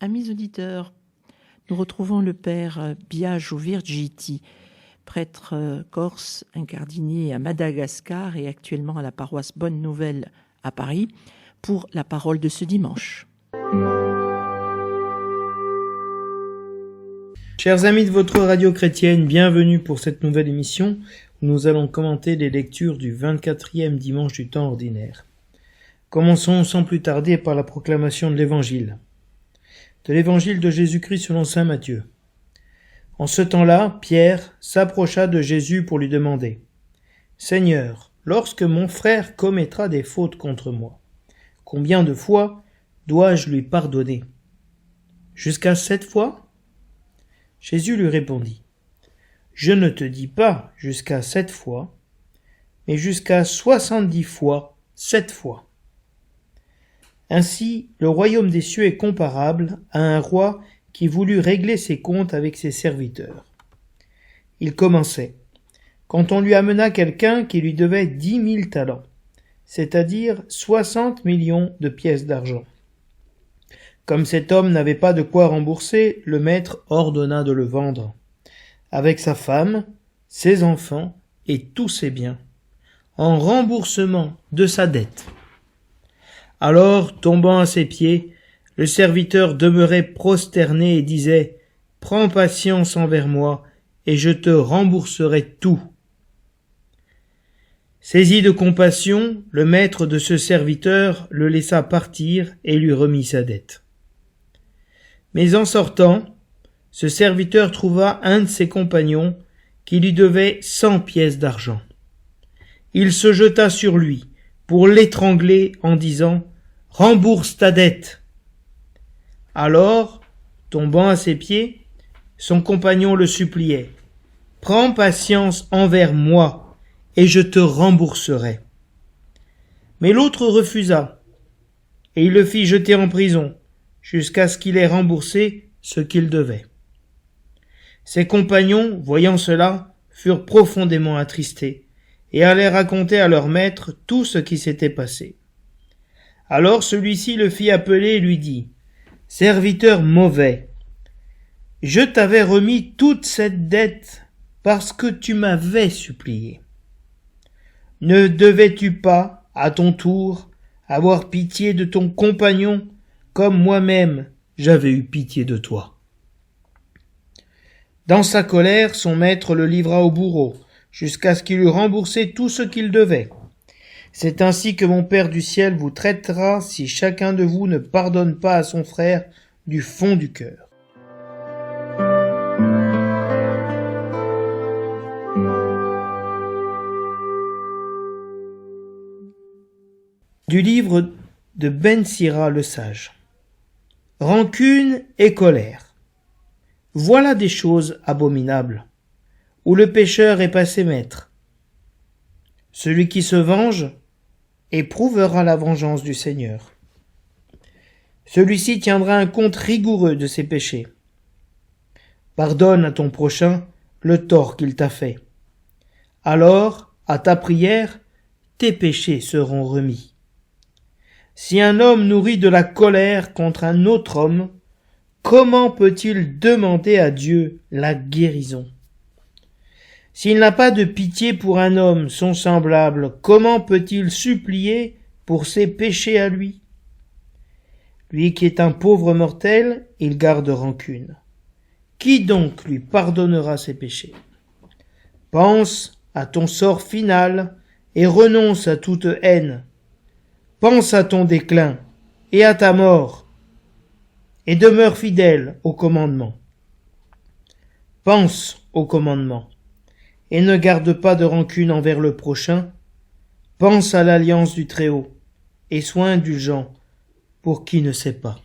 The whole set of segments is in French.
Amis auditeurs, nous retrouvons le père Biagio Virgiti, prêtre corse incardinier à Madagascar et actuellement à la paroisse Bonne Nouvelle à Paris, pour la parole de ce dimanche. Chers amis de votre radio chrétienne, bienvenue pour cette nouvelle émission où nous allons commenter les lectures du 24e dimanche du temps ordinaire. Commençons sans plus tarder par la proclamation de l'Évangile. De l'Évangile de Jésus-Christ selon saint Matthieu. En ce temps-là, Pierre s'approcha de Jésus pour lui demander « Seigneur, lorsque mon frère commettra des fautes contre moi, combien de fois dois-je lui pardonner ? Jusqu'à 7 fois ?» Jésus lui répondit « Je ne te dis pas jusqu'à 7 fois, mais jusqu'à 70 fois 7 fois. » Ainsi, le royaume des cieux est comparable à un roi qui voulut régler ses comptes avec ses serviteurs. Il commençait, quand on lui amena quelqu'un qui lui devait 10 000 talents, c'est-à-dire 60 millions de pièces d'argent. Comme cet homme n'avait pas de quoi rembourser, le maître ordonna de le vendre, avec sa femme, ses enfants et tous ses biens, en remboursement de sa dette. Alors, tombant à ses pieds, le serviteur demeurait prosterné et disait « Prends patience envers moi, et je te rembourserai tout. » Saisi de compassion, le maître de ce serviteur le laissa partir et lui remit sa dette. Mais en sortant, ce serviteur trouva un de ses compagnons qui lui devait 100 pièces d'argent. Il se jeta sur lui pour l'étrangler en disant « Rembourse ta dette !» Alors, tombant à ses pieds, son compagnon le suppliait « Prends patience envers moi, et je te rembourserai. » Mais l'autre refusa, et il le fit jeter en prison, jusqu'à ce qu'il ait remboursé ce qu'il devait. Ses compagnons, voyant cela, furent profondément attristés, et allèrent raconter à leur maître tout ce qui s'était passé. Alors celui-ci le fit appeler et lui dit « Serviteur mauvais, je t'avais remis toute cette dette parce que tu m'avais supplié. Ne devais-tu pas, à ton tour, avoir pitié de ton compagnon comme moi-même j'avais eu pitié de toi ?» Dans sa colère, son maître le livra au bourreau, jusqu'à ce qu'il eût remboursé tout ce qu'il devait. C'est ainsi que mon Père du ciel vous traitera si chacun de vous ne pardonne pas à son frère du fond du cœur. Du livre de Ben Sira le sage. Rancune et colère. Voilà des choses abominables, où le pécheur est passé maître. Celui qui se venge éprouvera la vengeance du Seigneur. Celui-ci tiendra un compte rigoureux de ses péchés. Pardonne à ton prochain le tort qu'il t'a fait. Alors, à ta prière, tes péchés seront remis. Si un homme nourrit de la colère contre un autre homme, comment peut-il demander à Dieu la guérison ? S'il n'a pas de pitié pour un homme, son semblable, comment peut-il supplier pour ses péchés à lui ? Lui qui est un pauvre mortel, il garde rancune. Qui donc lui pardonnera ses péchés ? Pense à ton sort final et renonce à toute haine. Pense à ton déclin et à ta mort, et demeure fidèle au commandement. Pense au commandement, et ne garde pas de rancune envers le prochain. Pense à l'alliance du Très-Haut, et sois indulgent pour qui ne sait pas.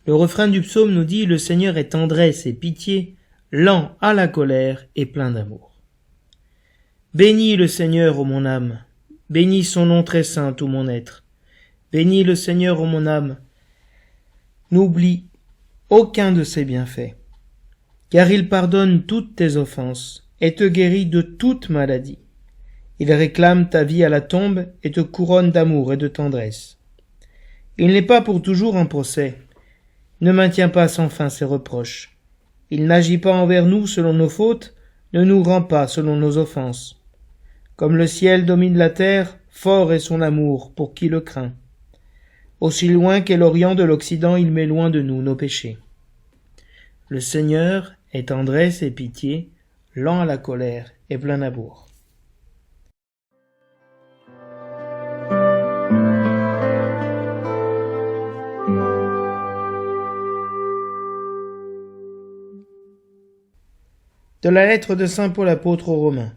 Le refrain du psaume nous dit « Le Seigneur est tendresse et pitié, lent à la colère et plein d'amour. » Bénis le Seigneur, ô mon âme, bénis son nom très saint, tout mon être. Bénis le Seigneur, ô mon âme, n'oublie aucun de ses bienfaits. car il pardonne toutes tes offenses et te guérit de toute maladie. Il réclame ta vie à la tombe et te couronne d'amour et de tendresse. Il n'est pas pour toujours en procès, ne maintient pas sans fin ses reproches. Il n'agit pas envers nous selon nos fautes, ne nous rend pas selon nos offenses. Comme le ciel domine la terre, fort est son amour pour qui le craint. Aussi loin qu'est l'Orient de l'Occident, il met loin de nous nos péchés. Le Seigneur est tendresse et pitié, lent à la colère et plein d'amour. De la lettre de saint Paul apôtre aux Romains.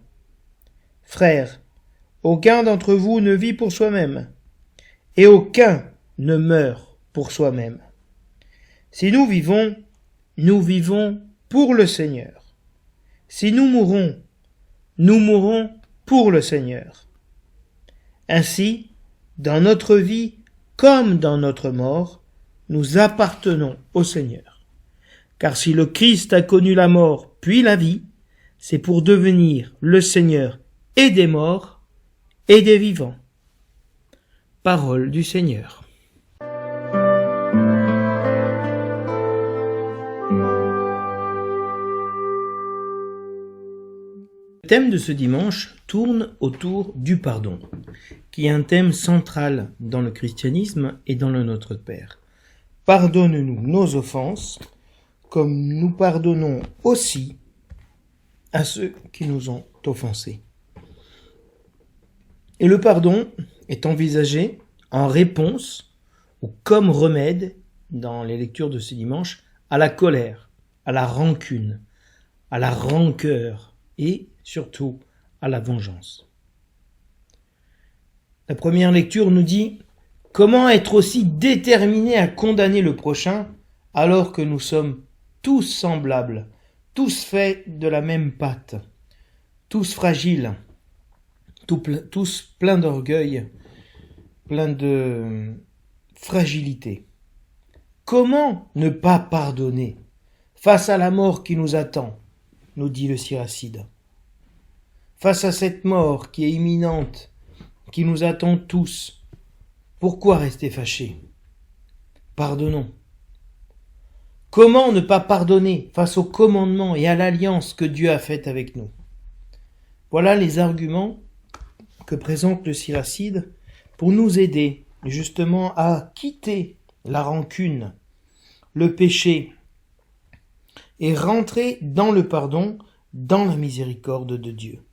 Frères, aucun d'entre vous ne vit pour soi-même, et aucun ne meurt pour soi-même. Si nous vivons pour le Seigneur. Si nous mourrons pour le Seigneur. Ainsi, dans notre vie comme dans notre mort, nous appartenons au Seigneur. Car si le Christ a connu la mort puis la vie, c'est pour devenir le Seigneur et des morts et des vivants. Parole du Seigneur. Le thème de ce dimanche tourne autour du pardon, qui est un thème central dans le christianisme et dans le Notre Père. Pardonne-nous nos offenses, comme nous pardonnons aussi à ceux qui nous ont offensés. Et le pardon est envisagé en réponse ou comme remède, dans les lectures de ce dimanche, à la colère, à la rancune, à la rancœur et surtout à la vengeance. La première lecture nous dit « Comment être aussi déterminé à condamner le prochain alors que nous sommes tous semblables, tous faits de la même pâte, tous fragiles, tous pleins d'orgueil, pleins de fragilité. Comment ne pas pardonner face à la mort qui nous attend, nous dit le Siracide. Face à cette mort qui est imminente, qui nous attend tous, pourquoi rester fâchés? Pardonnons. Comment ne pas pardonner face au commandement et à l'alliance que Dieu a faite avec nous? Voilà les arguments que présente le Siracide pour nous aider justement à quitter la rancune, le péché et rentrer dans le pardon, dans la miséricorde de Dieu.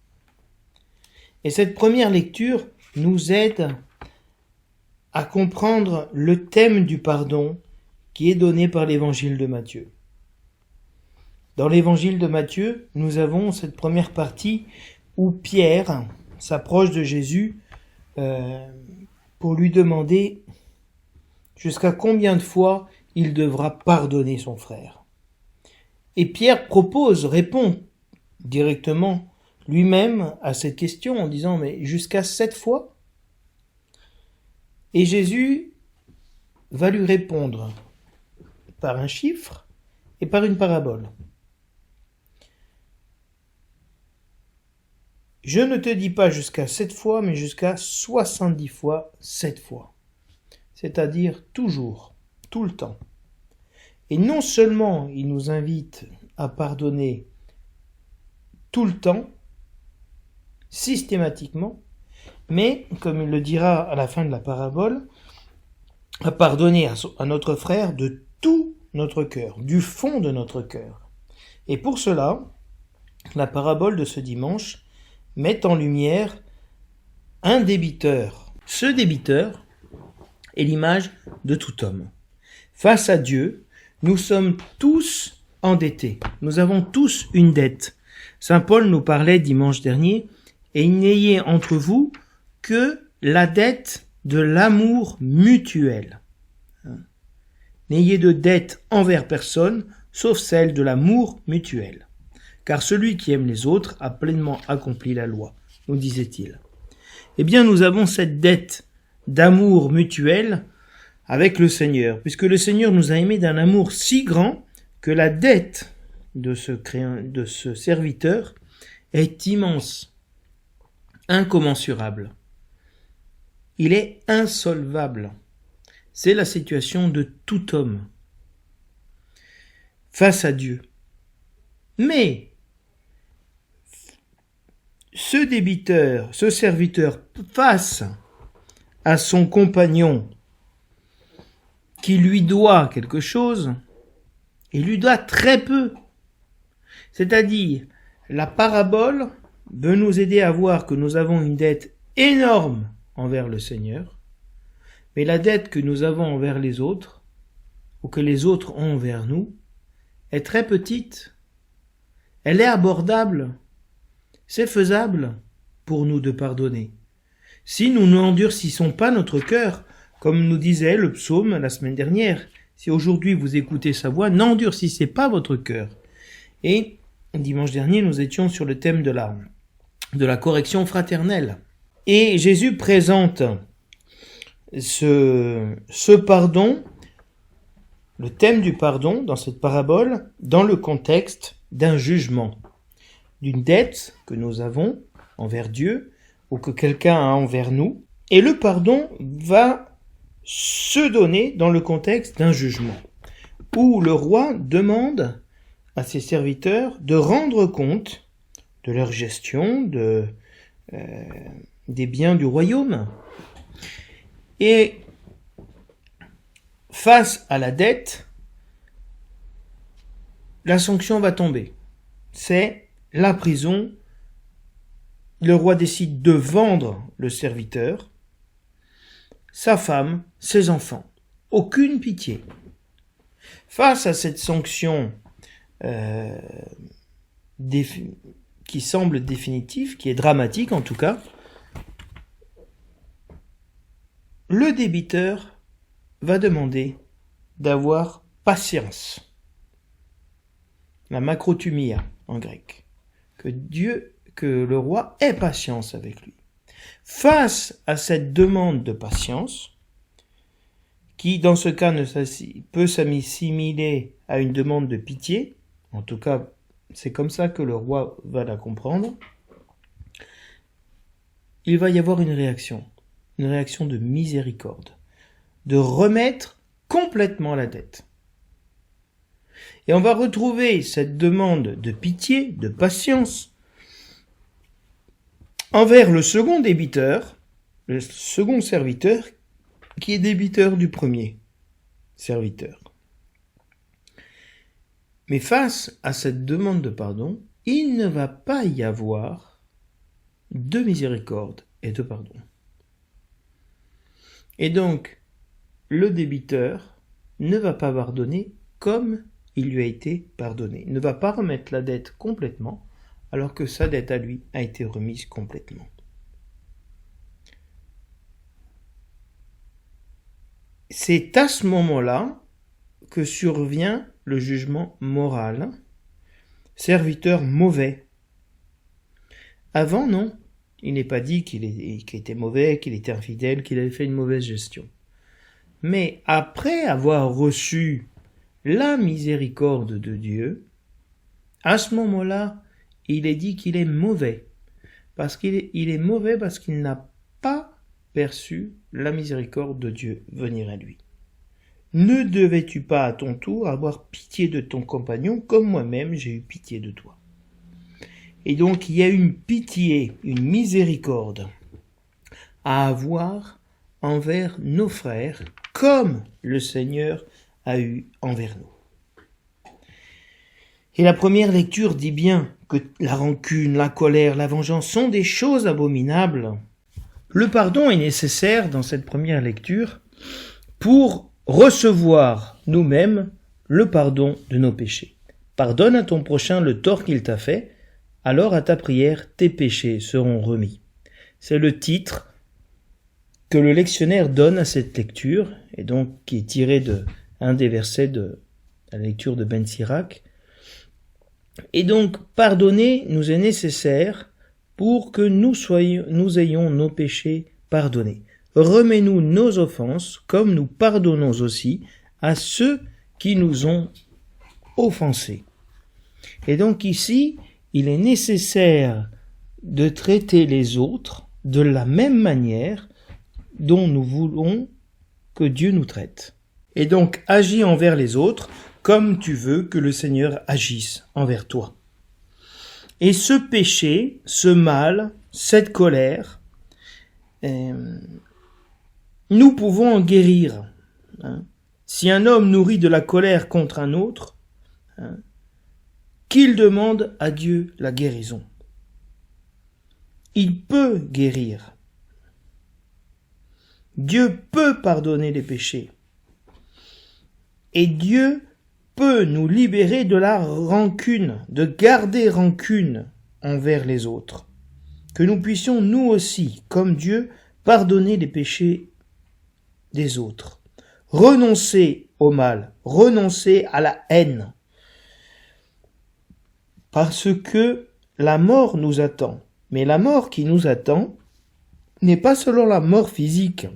Et cette première lecture nous aide à comprendre le thème du pardon qui est donné par l'évangile de Matthieu. Dans l'évangile de Matthieu, nous avons cette première partie où Pierre s'approche de Jésus pour lui demander jusqu'à combien de fois il devra pardonner son frère. Et Pierre répond directement lui-même à cette question en disant « Mais jusqu'à 7 fois ?» Et Jésus va lui répondre par un chiffre et par une parabole. Je ne te dis pas jusqu'à 7 fois, mais jusqu'à 70 fois 7 fois. C'est-à-dire toujours, tout le temps. Et non seulement il nous invite à pardonner tout le temps, systématiquement, mais, comme il le dira à la fin de la parabole, à pardonner à notre frère de tout notre cœur, du fond de notre cœur. Et pour cela, la parabole de ce dimanche met en lumière un débiteur. Ce débiteur est l'image de tout homme. Face à Dieu, nous sommes tous endettés. Nous avons tous une dette. Saint Paul nous parlait dimanche dernier, et n'ayez entre vous que la dette de l'amour mutuel. N'ayez de dette envers personne, sauf celle de l'amour mutuel. Car celui qui aime les autres a pleinement accompli la loi, nous disait-il. Eh bien, nous avons cette dette d'amour mutuel avec le Seigneur, puisque le Seigneur nous a aimés d'un amour si grand que la dette de ce serviteur est immense, incommensurable. Il est insolvable. C'est la situation de tout homme face à Dieu. Mais ce débiteur, ce serviteur, face à son compagnon qui lui doit quelque chose, il lui doit très peu. C'est-à-dire, la parabole veut nous aider à voir que nous avons une dette énorme envers le Seigneur, mais la dette que nous avons envers les autres, ou que les autres ont envers nous, est très petite. Elle est abordable. C'est faisable pour nous de pardonner. Si nous n'endurcissons pas notre cœur, comme nous disait le psaume la semaine dernière, si aujourd'hui vous écoutez sa voix, n'endurcissez pas votre cœur. Et dimanche dernier, nous étions sur le thème de la correction fraternelle. Et Jésus présente ce pardon, le thème du pardon dans cette parabole, dans le contexte d'un jugement, d'une dette que nous avons envers Dieu ou que quelqu'un a envers nous. Et le pardon va se donner dans le contexte d'un jugement, où le roi demande à ses serviteurs de rendre compte de leur gestion, des biens du royaume. Et face à la dette, la sanction va tomber. C'est la prison. Le roi décide de vendre le serviteur, sa femme, ses enfants. Aucune pitié. Face à cette sanction qui semble définitive, qui est dramatique en tout cas, le débiteur va demander d'avoir patience. La makrothumia en grec. Que le roi ait patience avec lui. Face à cette demande de patience, qui dans ce cas peut s'assimiler à une demande de pitié, en tout cas c'est comme ça que le roi va la comprendre, il va y avoir une réaction de miséricorde, de remettre complètement la dette. Et on va retrouver cette demande de pitié, de patience, envers le second débiteur, le second serviteur, qui est débiteur du premier serviteur. Mais face à cette demande de pardon, il ne va pas y avoir de miséricorde et de pardon. Et donc, le débiteur ne va pas pardonner comme il lui a été pardonné. Il ne va pas remettre la dette complètement, alors que sa dette à lui a été remise complètement. C'est à ce moment-là que survient le jugement moral. Serviteur mauvais. Avant, non. Il n'est pas dit qu'il était mauvais, qu'il était infidèle, qu'il avait fait une mauvaise gestion. Mais après avoir reçu la miséricorde de Dieu, à ce moment-là, il est dit qu'il est mauvais. Parce qu'il est mauvais parce qu'il n'a pas perçu la miséricorde de Dieu venir à lui. Ne devais-tu pas à ton tour avoir pitié de ton compagnon comme moi-même j'ai eu pitié de toi? Et donc il y a une pitié, une miséricorde à avoir envers nos frères comme le Seigneur a eu envers nous. Et la première lecture dit bien que la rancune, la colère, la vengeance sont des choses abominables. Le pardon est nécessaire dans cette première lecture pour recevoir nous-mêmes le pardon de nos péchés. Pardonne à ton prochain le tort qu'il t'a fait, alors à ta prière tes péchés seront remis. C'est le titre que le lectionnaire donne à cette lecture, et donc qui est tiré de un des versets de la lecture de Ben Sirac. Et donc pardonner nous est nécessaire pour que nous ayons nos péchés pardonnés. Remets-nous nos offenses comme nous pardonnons aussi à ceux qui nous ont offensés. Et donc ici, il est nécessaire de traiter les autres de la même manière dont nous voulons que Dieu nous traite. Et donc, agis envers les autres comme tu veux que le Seigneur agisse envers toi. Et ce péché, ce mal, cette colère, nous pouvons en guérir. Si un homme nourrit de la colère contre un autre, qu'il demande à Dieu la guérison. Il peut guérir. Dieu peut pardonner les péchés. Et Dieu peut nous libérer de la rancune, de garder rancune envers les autres. Que nous puissions nous aussi, comme Dieu, pardonner les péchés des autres. Renoncer au mal, renoncer à la haine. Parce que la mort nous attend. Mais la mort qui nous attend n'est pas seulement la mort physique.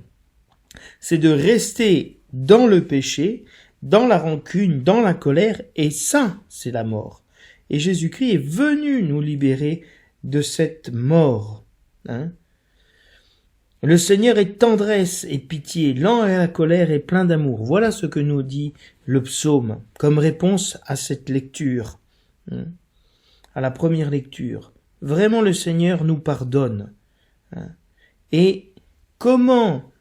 C'est de rester dans le péché, dans la rancune, dans la colère, et ça, c'est la mort. Et Jésus-Christ est venu nous libérer de cette mort. Le Seigneur est tendresse et pitié, lent à la colère et plein d'amour. Voilà ce que nous dit le psaume comme réponse à cette lecture, à la première lecture. Vraiment, le Seigneur nous pardonne. Et comment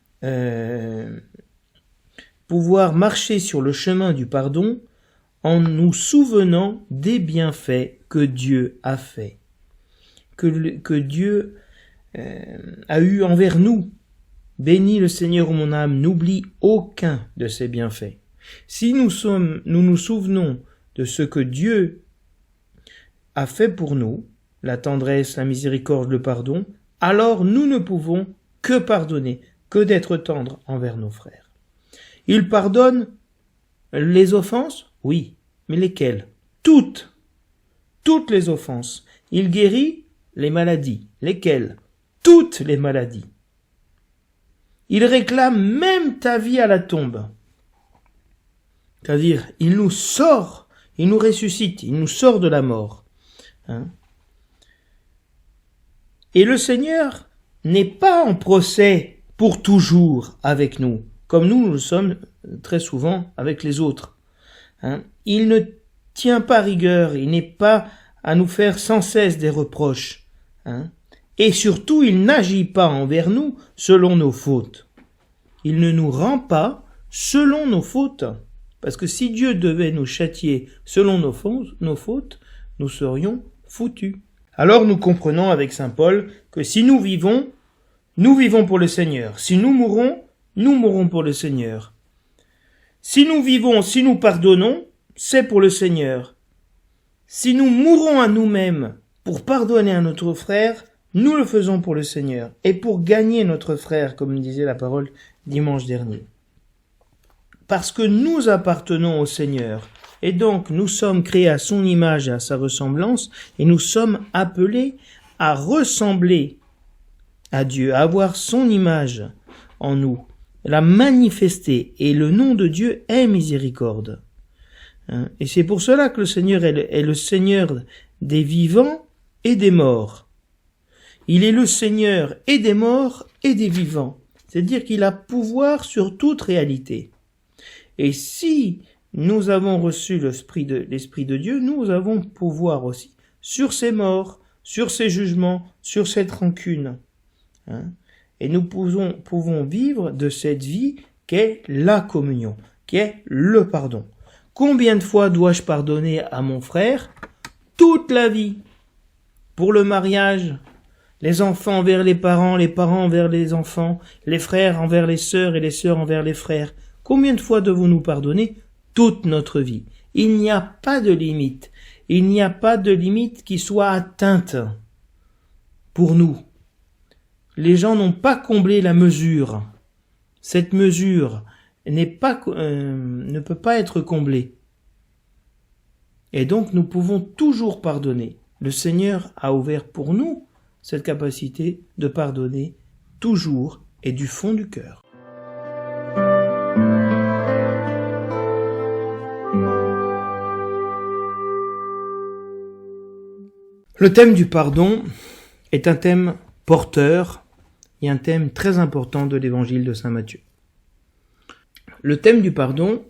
pouvoir marcher sur le chemin du pardon en nous souvenant des bienfaits que Dieu a faits, que Dieu a eu envers nous. Bénis le Seigneur, mon âme, n'oublie aucun de ses bienfaits. Si nous nous souvenons de ce que Dieu a fait pour nous, la tendresse, la miséricorde, le pardon, alors nous ne pouvons que pardonner, que d'être tendres envers nos frères. Il pardonne les offenses? Oui, mais lesquelles? Toutes les offenses. Il guérit les maladies. Lesquelles? Toutes les maladies. Il réclame même ta vie à la tombe. C'est-à-dire, il nous sort, il nous ressuscite, il nous sort de la mort. Et le Seigneur n'est pas en procès pour toujours avec nous, comme nous le sommes très souvent avec les autres. Il ne tient pas rigueur, il n'est pas à nous faire sans cesse des reproches. Et surtout, il n'agit pas envers nous selon nos fautes. Il ne nous rend pas selon nos fautes. Parce que si Dieu devait nous châtier selon nos fautes, nous serions foutus. Alors nous comprenons avec saint Paul que si nous vivons pour le Seigneur. Si nous mourrons pour le Seigneur. Si nous vivons, si nous pardonnons, c'est pour le Seigneur. Si nous mourons à nous-mêmes pour pardonner à notre frère, nous le faisons pour le Seigneur et pour gagner notre frère, comme disait la parole dimanche dernier. Parce que nous appartenons au Seigneur et donc nous sommes créés à son image et à sa ressemblance et nous sommes appelés à ressembler à Dieu, à avoir son image en nous, la manifester. Et le nom de Dieu est miséricorde. Et c'est pour cela que le Seigneur est le Seigneur des vivants et des morts. Il est le Seigneur et des morts et des vivants. C'est-à-dire qu'il a pouvoir sur toute réalité. Et si nous avons reçu l'Esprit de Dieu, nous avons pouvoir aussi sur ces morts, sur ces jugements, sur cette rancune. Et nous pouvons vivre de cette vie qu'est la communion, qu'est le pardon. Combien de fois dois-je pardonner à mon frère? Toute la vie. Pour le mariage, les enfants envers les parents envers les enfants, les frères envers les sœurs et les sœurs envers les frères. Combien de fois devons-nous pardonner? Toute notre vie. Il n'y a pas de limite. Il n'y a pas de limite qui soit atteinte pour nous. Les gens n'ont pas comblé la mesure. Cette mesure ne peut pas être comblée. Et donc nous pouvons toujours pardonner. Le Seigneur a ouvert pour nous cette capacité de pardonner toujours et du fond du cœur. Le thème du pardon est un thème porteur et un thème très important de l'évangile de saint Matthieu. Le thème du pardon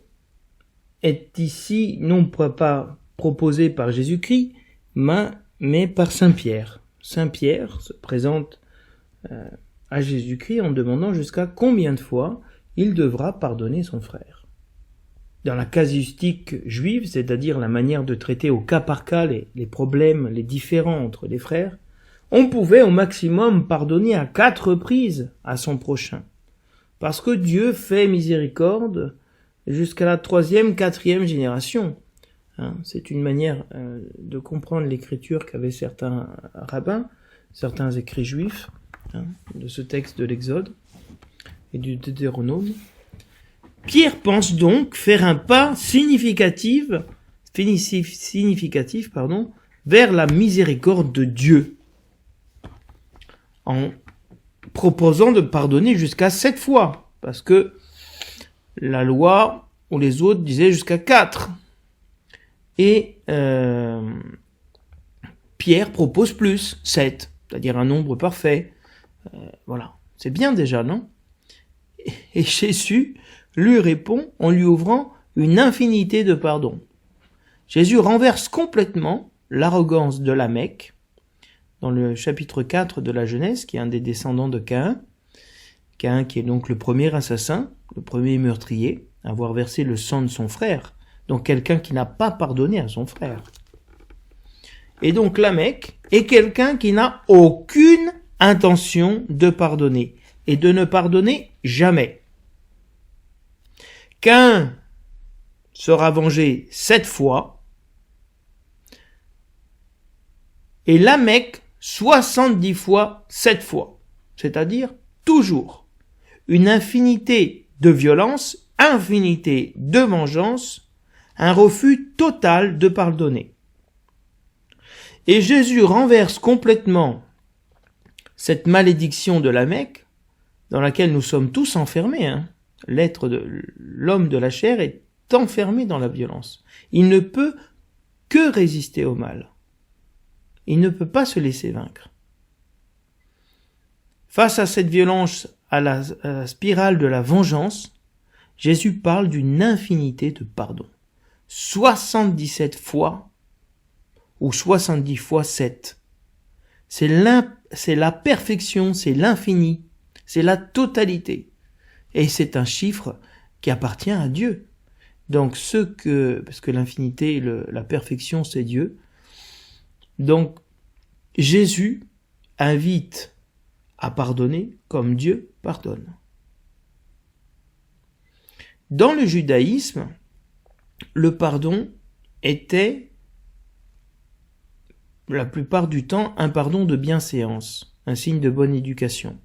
est ici non pas proposé par Jésus-Christ, mais par saint Pierre. Saint Pierre se présente à Jésus-Christ en demandant jusqu'à combien de fois il devra pardonner son frère. Dans la casuistique juive, c'est-à-dire la manière de traiter au cas par cas les problèmes, les différends entre les frères, on pouvait au maximum pardonner à 4 reprises à son prochain. Parce que Dieu fait miséricorde jusqu'à la 3e, 4e génération. C'est une manière de comprendre l'écriture qu'avaient certains rabbins, certains écrits juifs, de ce texte de l'Exode et du Deutéronome. Pierre pense donc faire un pas significatif vers la miséricorde de Dieu, en proposant de pardonner jusqu'à 7 fois, parce que la loi ou les autres disaient jusqu'à 4. Et Pierre propose plus, 7, c'est-à-dire un nombre parfait. Voilà, c'est bien déjà, non ? Et Jésus lui répond en lui ouvrant une infinité de pardons. Jésus renverse complètement l'arrogance de Lamech, dans le chapitre 4 de la Genèse, qui est un des descendants de Caïn. Caïn qui est donc le premier assassin, le premier meurtrier, à avoir versé le sang de son frère, donc quelqu'un qui n'a pas pardonné à son frère. Et donc Lamech est quelqu'un qui n'a aucune intention de pardonner, et de ne pardonner jamais. Caïn sera vengé 7 fois, et Lamech 70 fois 7 fois, c'est-à-dire toujours une infinité de violence, infinité de vengeance, un refus total de pardonner. Et Jésus renverse complètement cette malédiction de Lamech, dans laquelle nous sommes tous enfermés. L'être de l'homme de la chair est enfermé dans la violence. Il ne peut que résister au mal. Il ne peut pas se laisser vaincre. Face à cette violence, à la spirale de la vengeance, Jésus parle d'une infinité de pardons. 77 fois, ou 70 fois 7. C'est la perfection, c'est l'infini, c'est la totalité. Et c'est un chiffre qui appartient à Dieu. Donc parce que l'infinité, la perfection, c'est Dieu. Donc Jésus invite à pardonner comme Dieu pardonne. Dans le judaïsme, le pardon était la plupart du temps un pardon de bienséance, un signe de bonne éducation.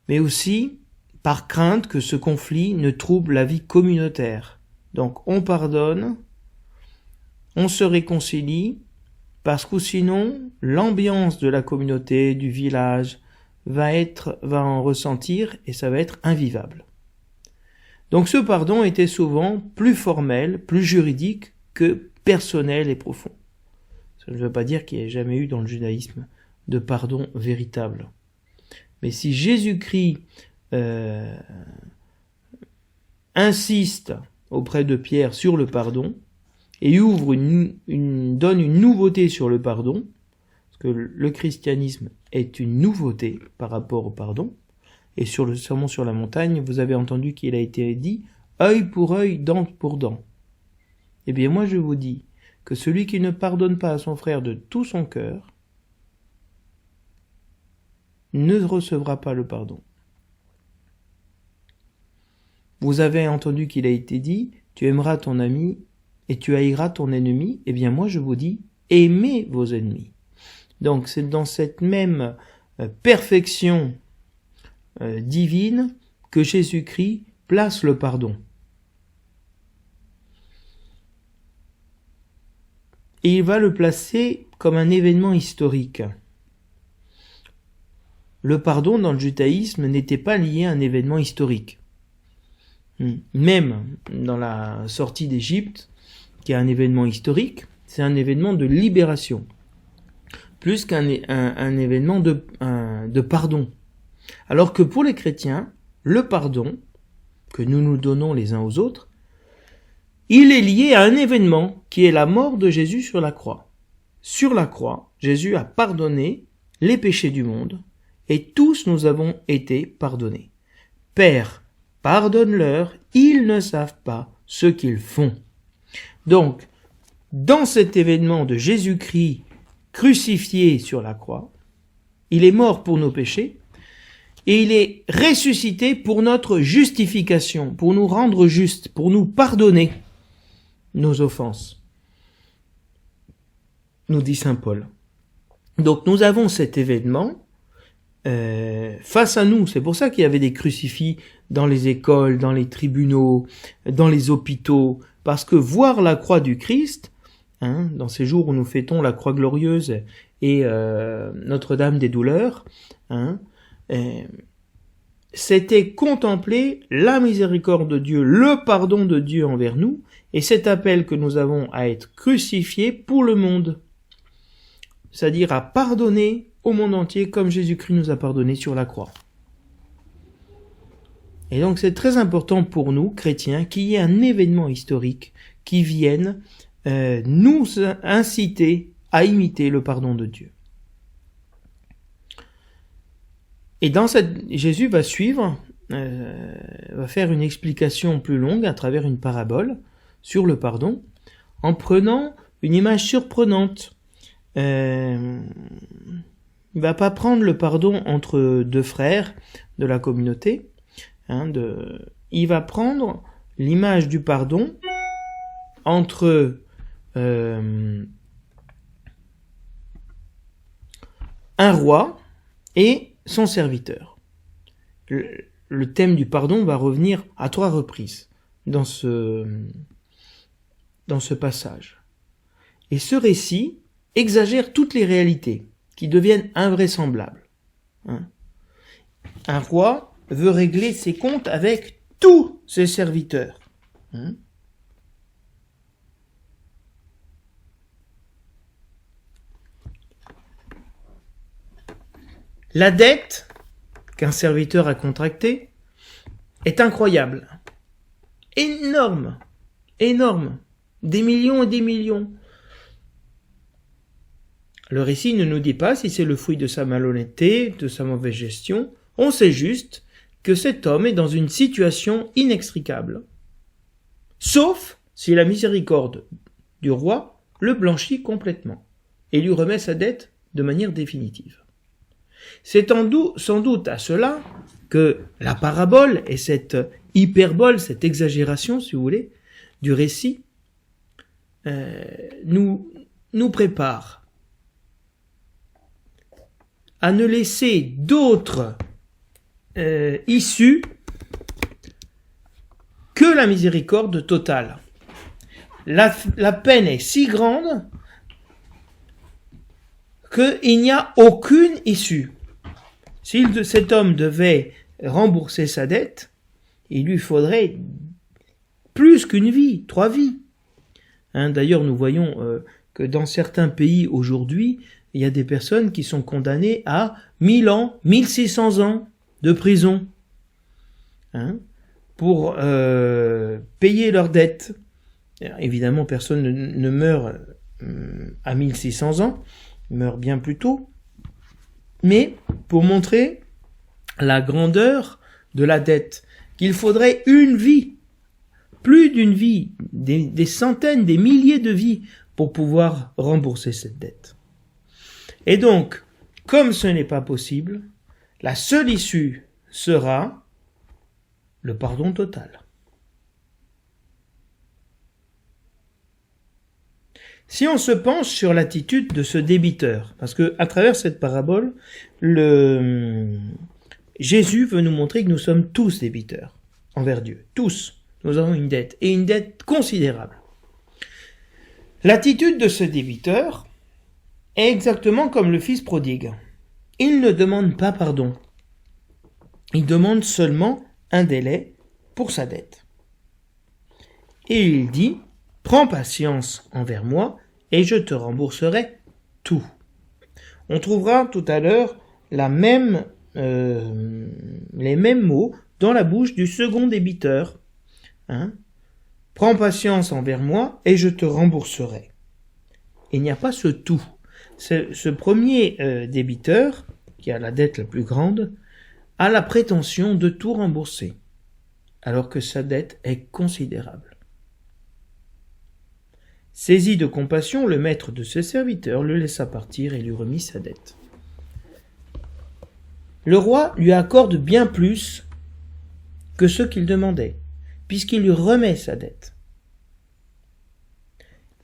Mais aussi par crainte que ce conflit ne trouble la vie communautaire. Donc on pardonne, on se réconcilie, parce que sinon l'ambiance de la communauté, du village, va en ressentir et ça va être invivable. Donc ce pardon était souvent plus formel, plus juridique que personnel et profond. Ça ne veut pas dire qu'il n'y ait jamais eu dans le judaïsme de pardon véritable. Mais si Jésus-Christ insiste auprès de Pierre sur le pardon et donne une nouveauté sur le pardon, parce que le christianisme est une nouveauté par rapport au pardon, et sur le sermon sur la montagne, vous avez entendu qu'il a été dit « œil pour œil, dent pour dent ». Eh bien moi je vous dis que celui qui ne pardonne pas à son frère de tout son cœur ne recevra pas le pardon. Vous avez entendu qu'il a été dit « tu aimeras ton ami et tu haïras ton ennemi ». Eh bien moi je vous dis « aimez vos ennemis ». Donc c'est dans cette même perfection divine que Jésus-Christ place le pardon. Et il va le placer comme un événement historique. Le pardon dans le judaïsme n'était pas lié à un événement historique. Même dans la sortie d'Égypte, qui est un événement historique, c'est un événement de libération, plus qu'un événement de pardon. Alors que pour les chrétiens, le pardon que nous nous donnons les uns aux autres, il est lié à un événement qui est la mort de Jésus sur la croix. Sur la croix, Jésus a pardonné les péchés du monde, et tous nous avons été pardonnés. Père, pardonne-leur, ils ne savent pas ce qu'ils font. Donc, dans cet événement de Jésus-Christ crucifié sur la croix, il est mort pour nos péchés, et il est ressuscité pour notre justification, pour nous rendre justes, pour nous pardonner nos offenses, nous dit saint Paul. Donc nous avons cet événement face à nous. C'est pour ça qu'il y avait des crucifix dans les écoles, dans les tribunaux, dans les hôpitaux, parce que voir la croix du Christ, dans ces jours où nous fêtons la croix glorieuse et Notre-Dame des douleurs, c'était contempler la miséricorde de Dieu, le pardon de Dieu envers nous, et cet appel que nous avons à être crucifiés pour le monde, c'est-à-dire à pardonner au monde entier comme Jésus-Christ nous a pardonné sur la croix. Et donc c'est très important pour nous, chrétiens, qu'il y ait un événement historique qui vienne nous inciter à imiter le pardon de Dieu. Et Jésus va va faire une explication plus longue à travers une parabole sur le pardon, en prenant une image surprenante. Il va pas prendre le pardon entre deux frères de la communauté. Il va prendre l'image du pardon entre un roi et son serviteur. Le thème du pardon va revenir à 3 reprises dans ce passage. Et ce récit exagère toutes les réalités qui deviennent invraisemblables. Un roi veut régler ses comptes avec tous ses serviteurs. La dette qu'un serviteur a contractée est incroyable. Énorme. Des millions et des millions. Le récit ne nous dit pas si c'est le fruit de sa malhonnêteté, de sa mauvaise gestion. On sait juste que cet homme est dans une situation inextricable. Sauf si la miséricorde du roi le blanchit complètement et lui remet sa dette de manière définitive. C'est sans doute à cela que la parabole et cette hyperbole, cette exagération, si vous voulez, du récit, nous prépare à ne laisser d'autres issues que la miséricorde totale. La peine est si grande qu'il n'y a aucune issue. Si cet homme devait rembourser sa dette, il lui faudrait plus qu'une vie, 3 vies. D'ailleurs, nous voyons que dans certains pays aujourd'hui, il y a des personnes qui sont condamnées à 1000 ans, 1600 ans de prison pour payer leurs dettes. Évidemment, personne ne meurt à 1600 ans, il meurt bien plus tôt. Mais pour montrer la grandeur de la dette, qu'il faudrait une vie, plus d'une vie, des centaines, des milliers de vies pour pouvoir rembourser cette dette. Et donc, comme ce n'est pas possible, la seule issue sera le pardon total. Si on se penche sur l'attitude de ce débiteur, parce que à travers cette parabole, Jésus veut nous montrer que nous sommes tous débiteurs envers Dieu. Tous, nous avons une dette, et une dette considérable. L'attitude de ce débiteur est exactement comme le fils prodigue. Il ne demande pas pardon. Il demande seulement un délai pour sa dette. Et il dit: prends patience envers moi, et je te rembourserai tout. On trouvera tout à l'heure les mêmes mots dans la bouche du second débiteur. Prends patience envers moi et je te rembourserai. Il n'y a pas ce tout. Ce premier débiteur, qui a la dette la plus grande, a la prétention de tout rembourser, alors que sa dette est considérable. Saisi de compassion, le maître de ce serviteur le laissa partir et lui remit sa dette. Le roi lui accorde bien plus que ce qu'il demandait, puisqu'il lui remet sa dette.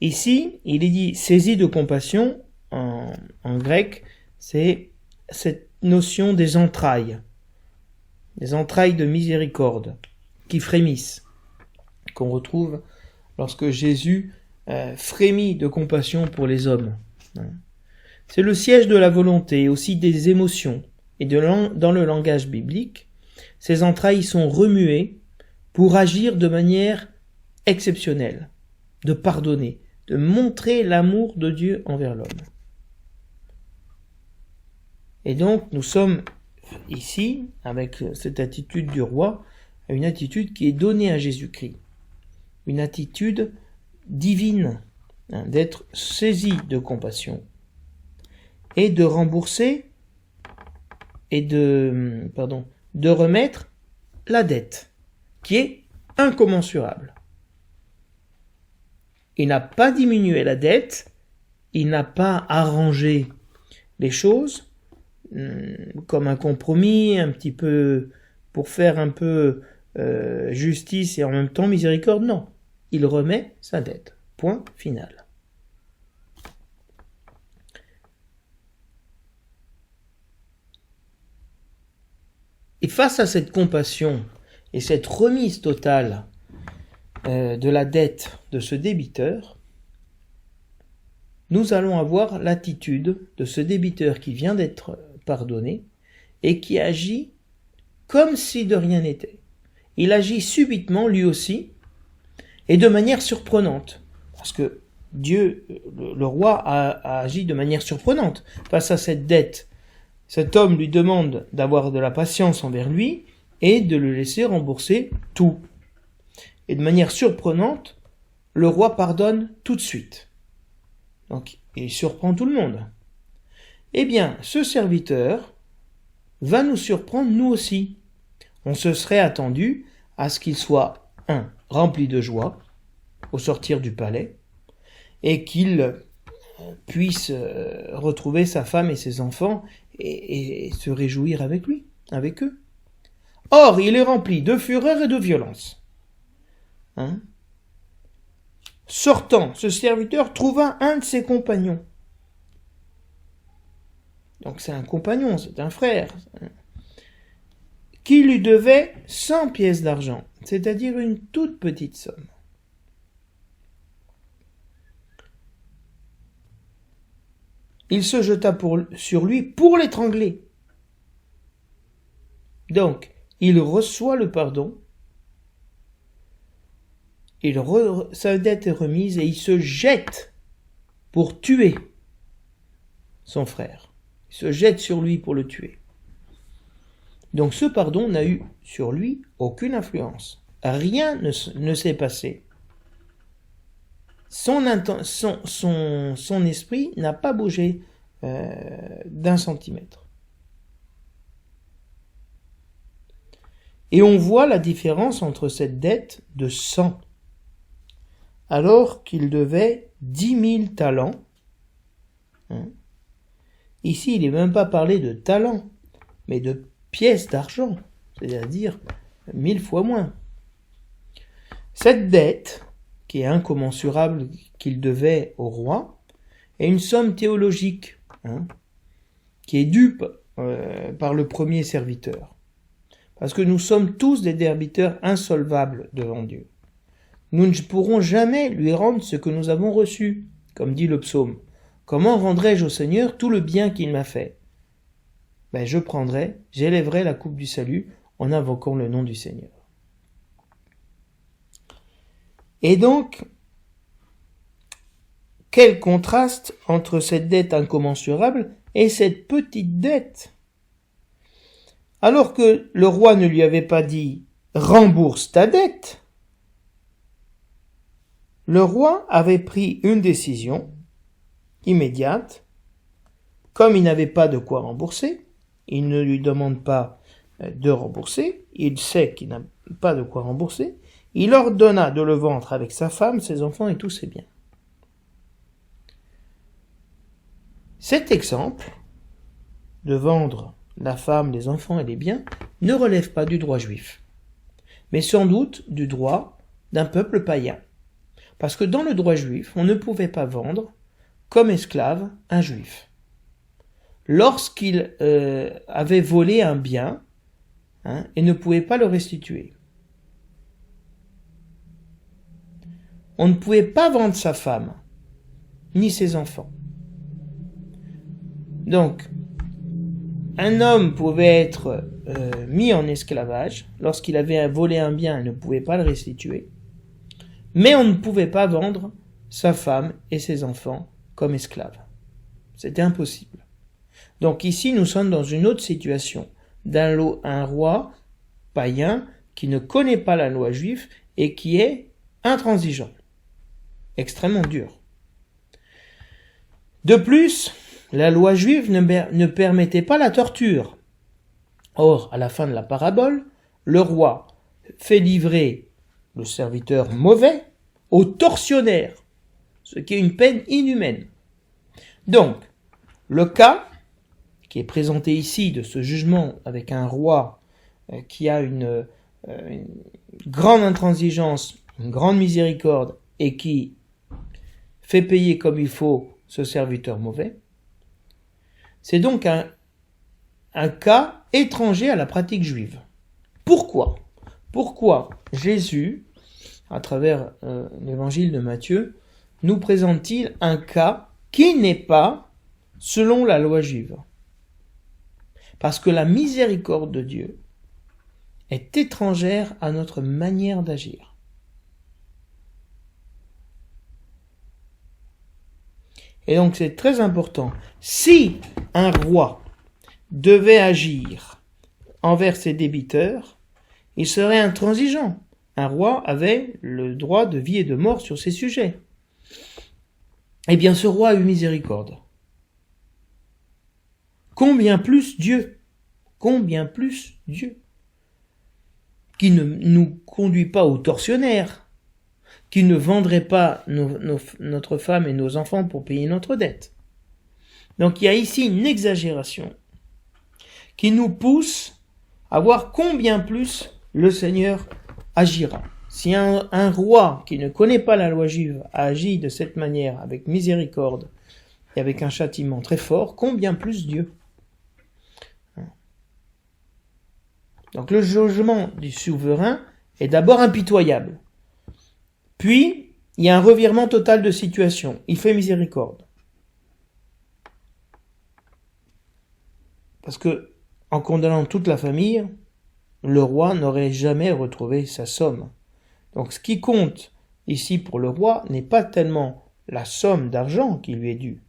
Ici, il est dit saisi de compassion, en grec, c'est cette notion des entrailles de miséricorde qui frémissent, qu'on retrouve lorsque Jésus frémit de compassion pour les hommes. C'est le siège de la volonté, aussi des émotions, et dans le langage biblique, ces entrailles sont remuées pour agir de manière exceptionnelle, de pardonner, de montrer l'amour de Dieu envers l'homme. Et donc, nous sommes ici, avec cette attitude du roi, une attitude qui est donnée à Jésus-Christ, une attitude divine, d'être saisi de compassion, et de rembourser, et de remettre la dette, qui est incommensurable. Il n'a pas diminué la dette, il n'a pas arrangé les choses, comme un compromis, un petit peu pour faire un peu justice et en même temps miséricorde, non. Il remet sa dette. Point final. Et face à cette compassion et cette remise totale de la dette de ce débiteur, nous allons avoir l'attitude de ce débiteur qui vient d'être pardonné et qui agit comme si de rien n'était. Il agit subitement, lui aussi, et de manière surprenante, parce que Dieu, le roi, a agi de manière surprenante face à cette dette. Cet homme lui demande d'avoir de la patience envers lui et de le laisser rembourser tout. Et de manière surprenante, le roi pardonne tout de suite. Donc, il surprend tout le monde. Eh bien, ce serviteur va nous surprendre nous aussi. On se serait attendu à ce qu'il soit, rempli de joie au sortir du palais, et qu'il puisse retrouver sa femme et ses enfants et se réjouir avec eux. Or, il est rempli de fureur et de violence. Sortant, ce serviteur trouva un de ses compagnons. Donc c'est un compagnon, c'est un frère, qui lui devait 100 pièces d'argent, c'est-à-dire une toute petite somme. Il se jeta sur lui pour l'étrangler. Donc, il reçoit le pardon, sa dette est remise et il se jette pour tuer son frère. Il se jette sur lui pour le tuer. Donc ce pardon n'a eu sur lui aucune influence. Rien ne s'est passé. Son esprit n'a pas bougé d'un centimètre. Et on voit la différence entre cette dette de 100, alors qu'il devait 10 000 talents. Ici, il n'est même pas parlé de talents, mais de pièces d'argent, c'est-à-dire 1000 fois moins. Cette dette, qui est incommensurable qu'il devait au roi, est une somme théologique, qui est due par le premier serviteur. Parce que nous sommes tous des débiteurs insolvables devant Dieu. Nous ne pourrons jamais lui rendre ce que nous avons reçu, comme dit le psaume. Comment rendrai-je au Seigneur tout le bien qu'il m'a fait ? J'élèverai la coupe du salut en invoquant le nom du Seigneur. Et donc, quel contraste entre cette dette incommensurable et cette petite dette. Alors que le roi ne lui avait pas dit « rembourse ta dette », le roi avait pris une décision immédiate. Comme il n'avait pas de quoi rembourser, il ne lui demande pas de rembourser, il sait qu'il n'a pas de quoi rembourser, il ordonna de le vendre avec sa femme, ses enfants et tous ses biens. Cet exemple de vendre la femme, les enfants et les biens ne relève pas du droit juif, mais sans doute du droit d'un peuple païen. Parce que dans le droit juif, on ne pouvait pas vendre comme esclave un juif. Lorsqu'il avait volé un bien et ne pouvait pas le restituer. On ne pouvait pas vendre sa femme, ni ses enfants. Donc, un homme pouvait être mis en esclavage lorsqu'il avait volé un bien et ne pouvait pas le restituer, mais on ne pouvait pas vendre sa femme et ses enfants comme esclaves. C'était impossible. Donc ici, nous sommes dans une autre situation, un roi païen qui ne connaît pas la loi juive et qui est intransigeant, extrêmement dur. De plus, la loi juive ne permettait pas la torture. Or, à la fin de la parabole, le roi fait livrer le serviteur mauvais au tortionnaire, ce qui est une peine inhumaine. Donc, le cas qui est présenté ici de ce jugement avec un roi qui a une grande intransigeance, une grande miséricorde et qui fait payer comme il faut ce serviteur mauvais, c'est donc un cas étranger à la pratique juive. Pourquoi ? Pourquoi Jésus, à travers l'évangile de Matthieu, nous présente-t-il un cas qui n'est pas selon la loi juive ? Parce que la miséricorde de Dieu est étrangère à notre manière d'agir. Et donc c'est très important. Si un roi devait agir envers ses débiteurs, il serait intransigeant. Un roi avait le droit de vie et de mort sur ses sujets. Eh bien, ce roi a eu miséricorde. Combien plus Dieu, qui ne nous conduit pas au tortionnaire, qui ne vendrait pas notre femme et nos enfants pour payer notre dette. Donc il y a ici une exagération qui nous pousse à voir combien plus le Seigneur agira. Si un roi qui ne connaît pas la loi juive a agi de cette manière avec miséricorde et avec un châtiment très fort, combien plus Dieu. Donc le jugement du souverain est d'abord impitoyable. Puis, il y a un revirement total de situation. Il fait miséricorde. Parce que, en condamnant toute la famille, le roi n'aurait jamais retrouvé sa somme. Donc ce qui compte ici pour le roi n'est pas tellement la somme d'argent qui lui est due,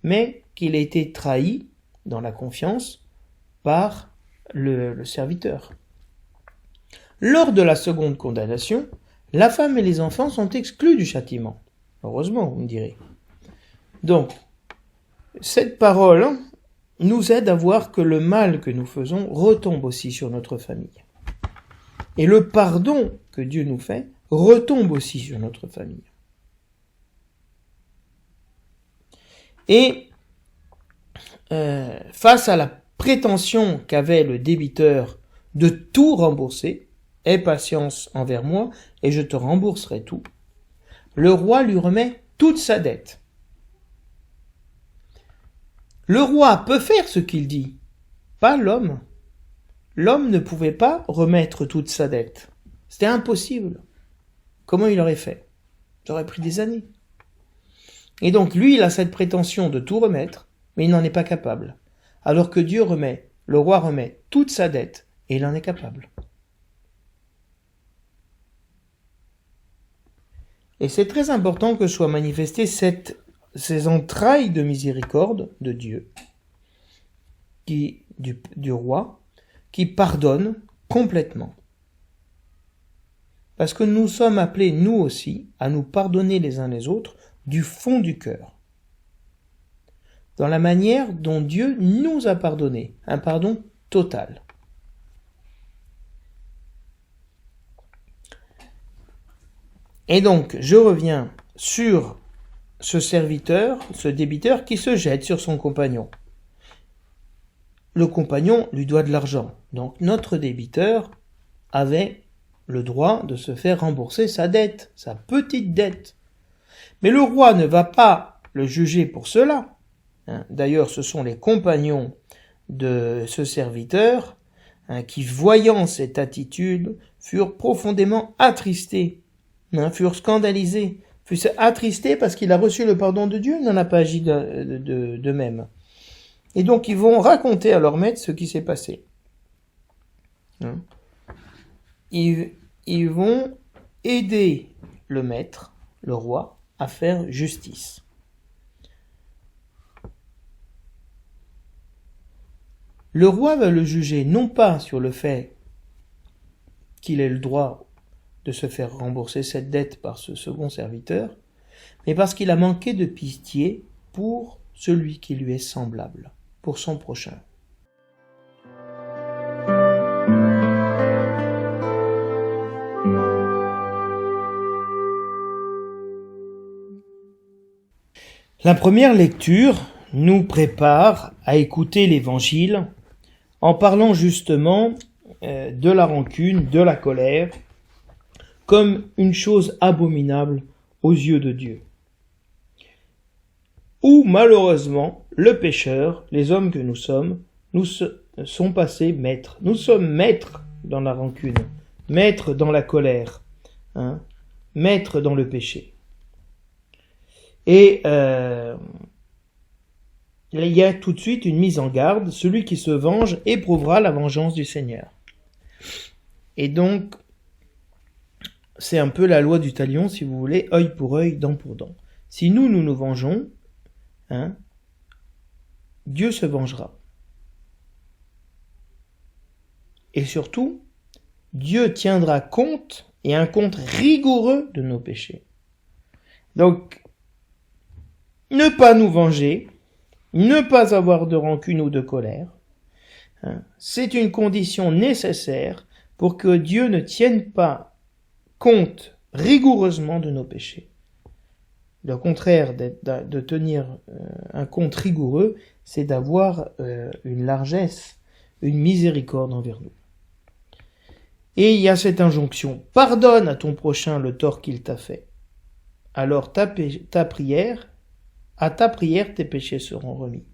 mais qu'il a été trahi dans la confiance par le serviteur. Lors de la seconde condamnation, la femme et les enfants sont exclus du châtiment. Heureusement, vous me direz. Donc, cette parole nous aide à voir que le mal que nous faisons retombe aussi sur notre famille. Et le pardon que Dieu nous fait retombe aussi sur notre famille. Et face à la prétention qu'avait le débiteur de tout rembourser, « Aie patience envers moi, et je te rembourserai tout », le roi lui remet toute sa dette. Le roi peut faire ce qu'il dit, pas l'homme. L'homme ne pouvait pas remettre toute sa dette. C'était impossible. Comment il aurait fait ? Ça aurait pris des années. Et donc lui, il a cette prétention de tout remettre, mais il n'en est pas capable. Alors que Dieu le roi remet toute sa dette, et il en est capable. Et c'est très important que soit manifestée cette ces entrailles de miséricorde de Dieu, du roi, qui pardonne complètement. Parce que nous sommes appelés, nous aussi, à nous pardonner les uns les autres du fond du cœur. Dans la manière dont Dieu nous a pardonné, un pardon total. Et donc, je reviens sur ce serviteur, ce débiteur qui se jette sur son compagnon. Le compagnon lui doit de l'argent. Donc, notre débiteur avait le droit de se faire rembourser sa dette, sa petite dette. Mais le roi ne va pas le juger pour cela. D'ailleurs, ce sont les compagnons de ce serviteur qui, voyant cette attitude, furent profondément attristés, furent scandalisés, furent attristés parce qu'il a reçu le pardon de Dieu, il n'en a pas agi de même. Et donc ils vont raconter à leur maître ce qui s'est passé. Ils vont aider le maître, le roi, à faire justice. Le roi va le juger non pas sur le fait qu'il ait le droit de se faire rembourser cette dette par ce second serviteur, mais parce qu'il a manqué de pitié pour celui qui lui est semblable, pour son prochain. La première lecture nous prépare à écouter l'Évangile en parlant justement de la rancune, de la colère, comme une chose abominable aux yeux de Dieu. Où malheureusement, le pécheur, les hommes que nous sommes sont passés maîtres. Nous sommes maîtres dans la rancune, maîtres dans la colère, maîtres dans le péché. Et il y a tout de suite une mise en garde, celui qui se venge éprouvera la vengeance du Seigneur. Et donc, c'est un peu la loi du talion, si vous voulez, œil pour œil, dent pour dent. Si nous nous vengeons, Dieu se vengera. Et surtout, Dieu tiendra compte, et un compte rigoureux de nos péchés. Donc, ne pas nous venger, ne pas avoir de rancune ou de colère, c'est une condition nécessaire pour que Dieu ne tienne pas compte rigoureusement de nos péchés. Le contraire de tenir un compte rigoureux, c'est d'avoir une largesse, une miséricorde envers nous. Et il y a cette injonction, pardonne à ton prochain le tort qu'il t'a fait. Alors à ta prière, tes péchés seront remis.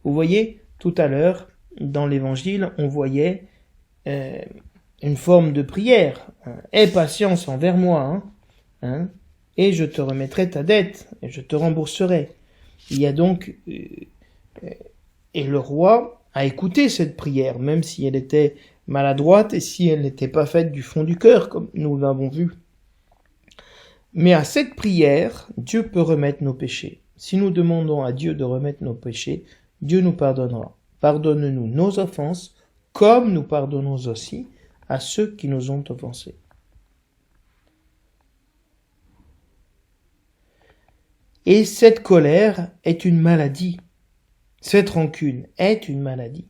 Vous voyez, tout à l'heure, dans l'Évangile, on voyait une forme de prière. Aie patience envers moi, et je te remettrai ta dette, et je te rembourserai. Il y a donc... et le roi a écouté cette prière, même si elle était maladroite et si elle n'était pas faite du fond du cœur, comme nous l'avons vu. Mais à cette prière, Dieu peut remettre nos péchés. Si nous demandons à Dieu de remettre nos péchés, Dieu nous pardonnera. Pardonne-nous nos offenses, comme nous pardonnons aussi à ceux qui nous ont offensés. Et cette colère est une maladie. Cette rancune est une maladie.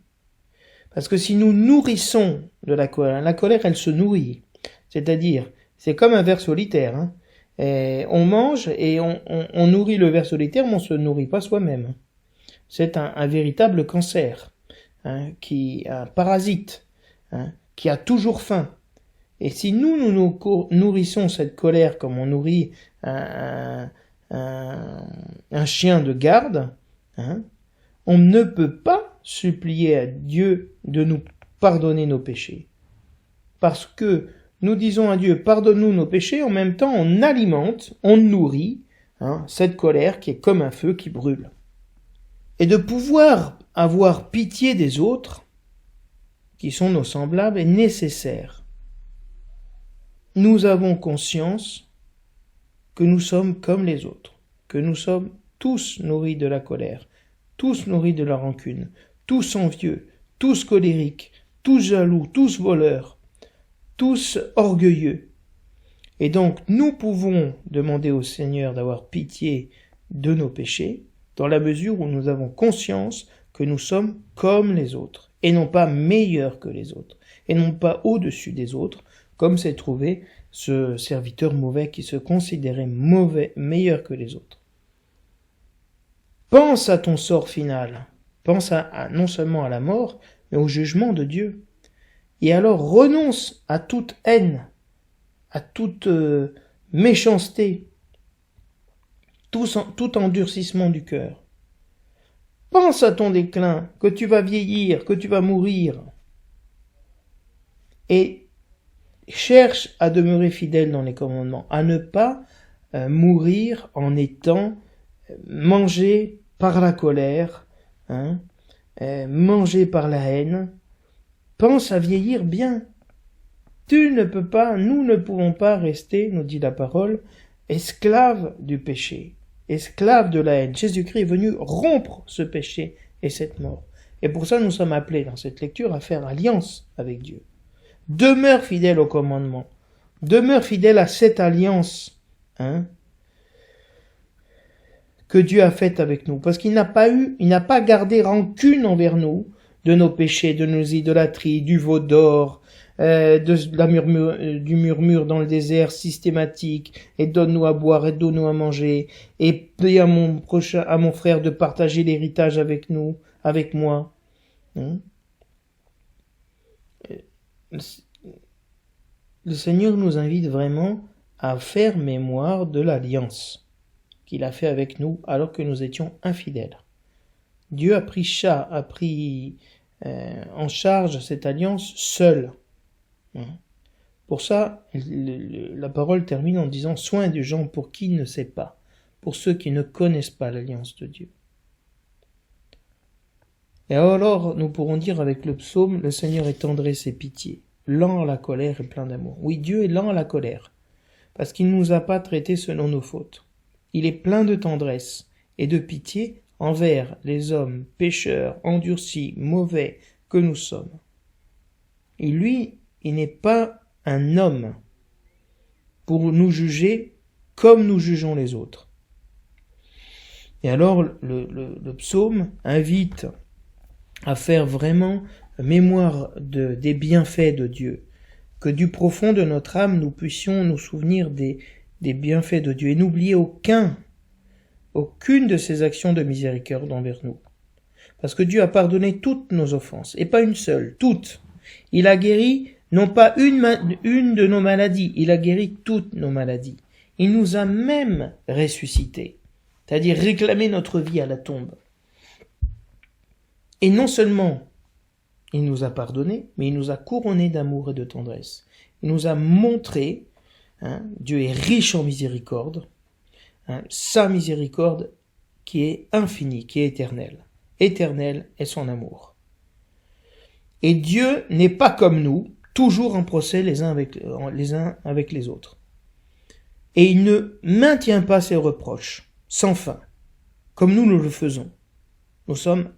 Parce que si nous nourrissons de la colère elle se nourrit. C'est-à-dire, c'est comme un ver solitaire. Et on mange et on nourrit le ver solitaire, mais on ne se nourrit pas soi-même. C'est un véritable cancer, un parasite, qui a toujours faim. Et si nous nourrissons cette colère comme on nourrit un chien de garde, on ne peut pas supplier à Dieu de nous pardonner nos péchés. Parce que nous disons à Dieu, pardonne-nous nos péchés, en même temps on alimente, on nourrit cette colère qui est comme un feu qui brûle. Et de pouvoir avoir pitié des autres, qui sont nos semblables, est nécessaire. Nous avons conscience que nous sommes comme les autres, que nous sommes tous nourris de la colère, tous nourris de la rancune, tous envieux, tous colériques, tous jaloux, tous voleurs, tous orgueilleux. Et donc, nous pouvons demander au Seigneur d'avoir pitié de nos péchés, dans la mesure où nous avons conscience que nous sommes comme les autres, et non pas meilleurs que les autres, et non pas au-dessus des autres, comme s'est trouvé ce serviteur mauvais qui se considérait mauvais, meilleur que les autres. Pense à ton sort final, pense non seulement à la mort, mais au jugement de Dieu. Et alors renonce à toute haine, à toute méchanceté, tout endurcissement du cœur. Pense à ton déclin, que tu vas vieillir, que tu vas mourir. Et cherche à demeurer fidèle dans les commandements, à ne pas mourir en étant mangé par la colère, mangé par la haine. Pense à vieillir bien. Nous ne pouvons pas rester, nous dit la parole, esclaves du péché, esclaves de la haine. Jésus-Christ est venu rompre ce péché et cette mort. Et pour ça, nous sommes appelés dans cette lecture à faire alliance avec Dieu. Demeure fidèle au commandement. Demeure fidèle à cette alliance que Dieu a faite avec nous. Parce qu'il n'a pas gardé rancune envers nous de nos péchés, de nos idolâtries, du veau d'or, du murmure dans le désert systématique, et donne-nous à boire et donne-nous à manger, et dis à mon frère de partager l'héritage avec moi. Le Seigneur nous invite vraiment à faire mémoire de l'alliance qu'il a fait avec nous alors que nous étions infidèles. Dieu a pris en charge cette alliance seul. Pour ça, la parole termine en disant « Soin des gens pour qui ne sait pas, pour ceux qui ne connaissent pas l'alliance de Dieu. » Et alors, nous pourrons dire avec le psaume « Le Seigneur est tendresse et pitié, lent à la colère et plein d'amour. » Oui, Dieu est lent à la colère, parce qu'il ne nous a pas traités selon nos fautes. Il est plein de tendresse et de pitié envers les hommes pécheurs, endurcis, mauvais que nous sommes. Et lui, il n'est pas un homme pour nous juger comme nous jugeons les autres. Et alors, le psaume invite à faire vraiment mémoire des bienfaits de Dieu, que du profond de notre âme, nous puissions nous souvenir des bienfaits de Dieu et n'oublier aucune de ses actions de miséricorde envers nous. Parce que Dieu a pardonné toutes nos offenses, et pas une seule, toutes. Il a guéri non pas une de nos maladies, il a guéri toutes nos maladies. Il nous a même ressuscités, c'est-à-dire réclamé notre vie à la tombe. Et non seulement il nous a pardonné, mais il nous a couronnés d'amour et de tendresse. Il nous a montré, Dieu est riche en miséricorde, sa miséricorde qui est infinie, qui est éternelle. Éternel est son amour. Et Dieu n'est pas comme nous, toujours en procès les uns avec les autres. Et il ne maintient pas ses reproches, sans fin, comme nous le faisons. Nous sommes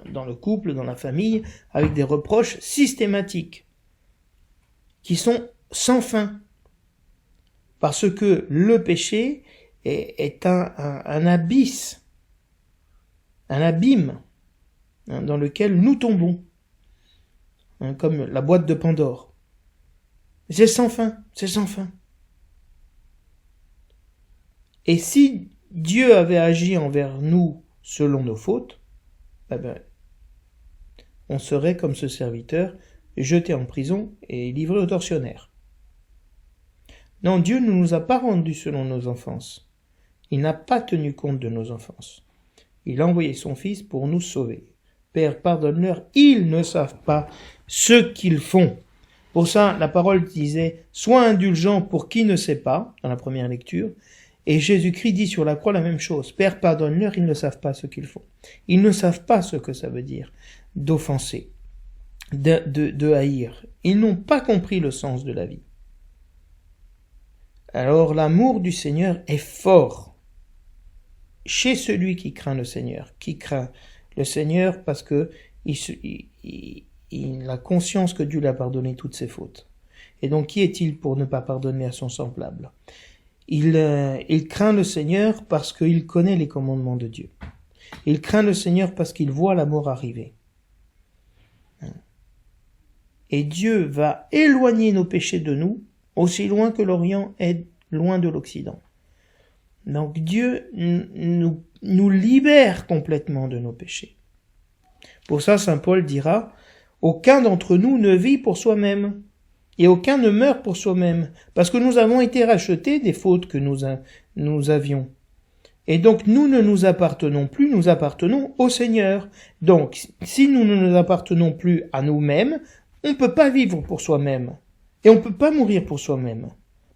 dans le couple, dans la famille, avec des reproches systématiques, qui sont sans fin. Parce que le péché est un abysse, un abîme dans lequel nous tombons, comme la boîte de Pandore. C'est sans fin, c'est sans fin. Et si Dieu avait agi envers nous selon nos fautes, on serait comme ce serviteur, jeté en prison et livré aux tortionnaires. Non, Dieu ne nous a pas rendus selon nos offenses. Il n'a pas tenu compte de nos offenses. Il a envoyé son Fils pour nous sauver. Père, pardonne-leur, ils ne savent pas ce qu'ils font. Pour ça, la parole disait « Sois indulgent pour qui ne sait pas », dans la première lecture, et Jésus-Christ dit sur la croix la même chose. Père, pardonne-leur, ils ne savent pas ce qu'ils font. Ils ne savent pas ce que ça veut dire d'offenser, de haïr. Ils n'ont pas compris le sens de la vie. Alors l'amour du Seigneur est fort. chez celui qui craint le Seigneur, parce que il a conscience que Dieu lui a pardonné toutes ses fautes. Et donc, qui est-il pour ne pas pardonner à son semblable? Il craint le Seigneur parce qu'il connaît les commandements de Dieu. Il craint le Seigneur parce qu'il voit la mort arriver. Et Dieu va éloigner nos péchés de nous, aussi loin que l'Orient est loin de l'Occident. Donc Dieu nous libère complètement de nos péchés. Pour ça, saint Paul dira, « Aucun d'entre nous ne vit pour soi-même, et aucun ne meurt pour soi-même, parce que nous avons été rachetés des fautes que nous avions. Et donc nous ne nous appartenons plus, nous appartenons au Seigneur. Donc si nous ne nous appartenons plus à nous-mêmes, on ne peut pas vivre pour soi-même, et on ne peut pas mourir pour soi-même,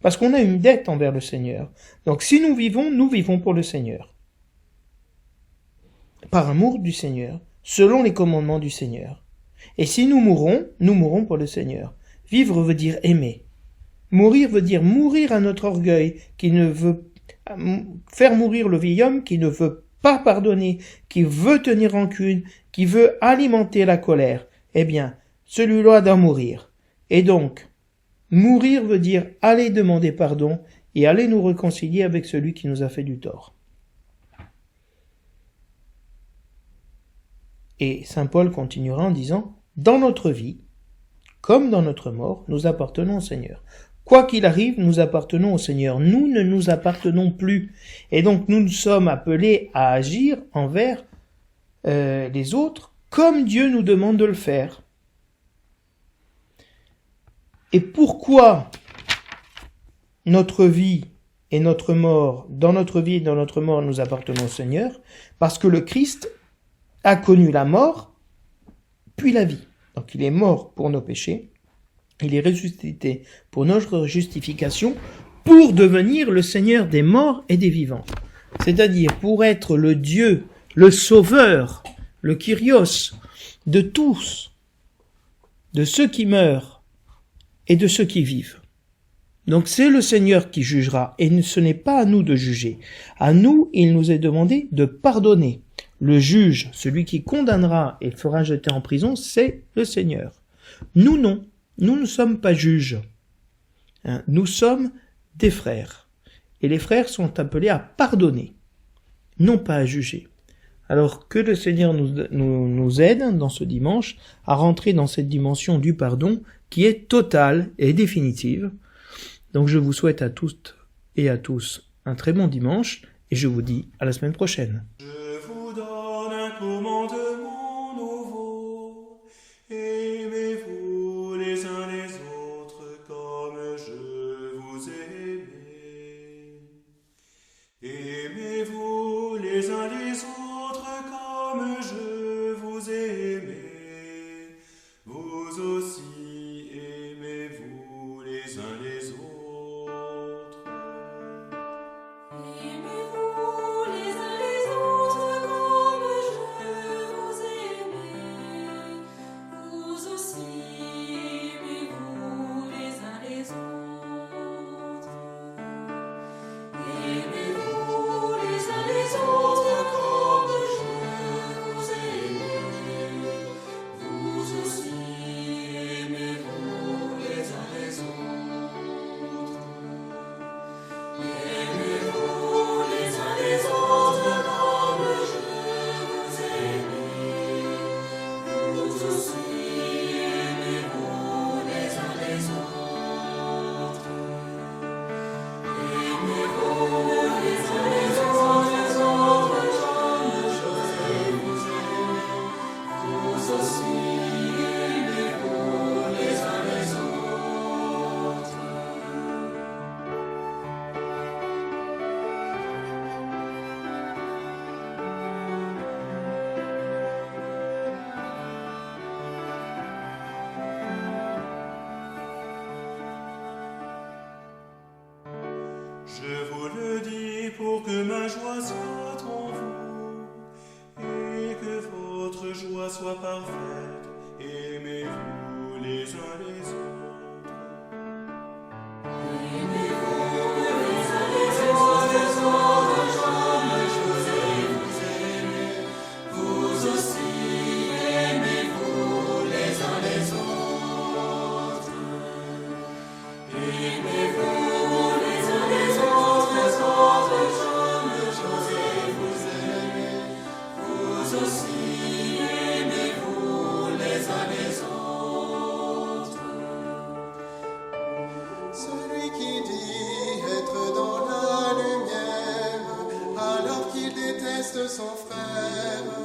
parce qu'on a une dette envers le Seigneur. Donc si nous vivons pour le Seigneur, par amour du Seigneur, selon les commandements du Seigneur. Et si nous mourrons pour le Seigneur. Vivre veut dire aimer. Mourir veut dire mourir à notre orgueil, qui ne veut faire mourir le vieil homme qui ne veut pas pardonner, qui veut tenir rancune, qui veut alimenter la colère. Eh bien, celui-là doit mourir. Et donc, mourir veut dire aller demander pardon et aller nous réconcilier avec celui qui nous a fait du tort. Et saint Paul continuera en disant, dans notre vie, comme dans notre mort, nous appartenons au Seigneur. Quoi qu'il arrive, nous appartenons au Seigneur. Nous ne nous appartenons plus. Et donc, nous sommes appelés à agir envers les autres comme Dieu nous demande de le faire. Et pourquoi notre vie et notre mort, dans notre vie et dans notre mort, nous appartenons au Seigneur? Parce que le Christ a connu la mort, puis la vie. Donc il est mort pour nos péchés, il est ressuscité pour notre justification, pour devenir le Seigneur des morts et des vivants. C'est-à-dire pour être le Dieu, le Sauveur, le Kyrios, de tous, de ceux qui meurent et de ceux qui vivent. Donc c'est le Seigneur qui jugera, et ce n'est pas à nous de juger. À nous, il nous est demandé de pardonner. Le juge, celui qui condamnera et fera jeter en prison, c'est le Seigneur. Nous, non. Nous ne sommes pas juges. Nous sommes des frères. Et les frères sont appelés à pardonner, non pas à juger. Alors que le Seigneur nous aide dans ce dimanche à rentrer dans cette dimension du pardon qui est totale et définitive. Donc je vous souhaite à toutes et à tous un très bon dimanche et je vous dis à la semaine prochaine. Commandement nouveau, aimez-vous les uns les autres comme je vous ai aimé. Aimez-vous les uns les autres comme je vous ai aimé. Vous aussi aimez-vous les uns les autres. Je vous le dis pour que ma joie soit en vous et que votre joie soit parfaite. Aimez-vous les uns les autres. Aimez-vous les uns les autres comme je vous ai vous aussi, aimez-vous les uns les autres. Celui qui dit être dans la lumière, alors qu'il déteste son frère,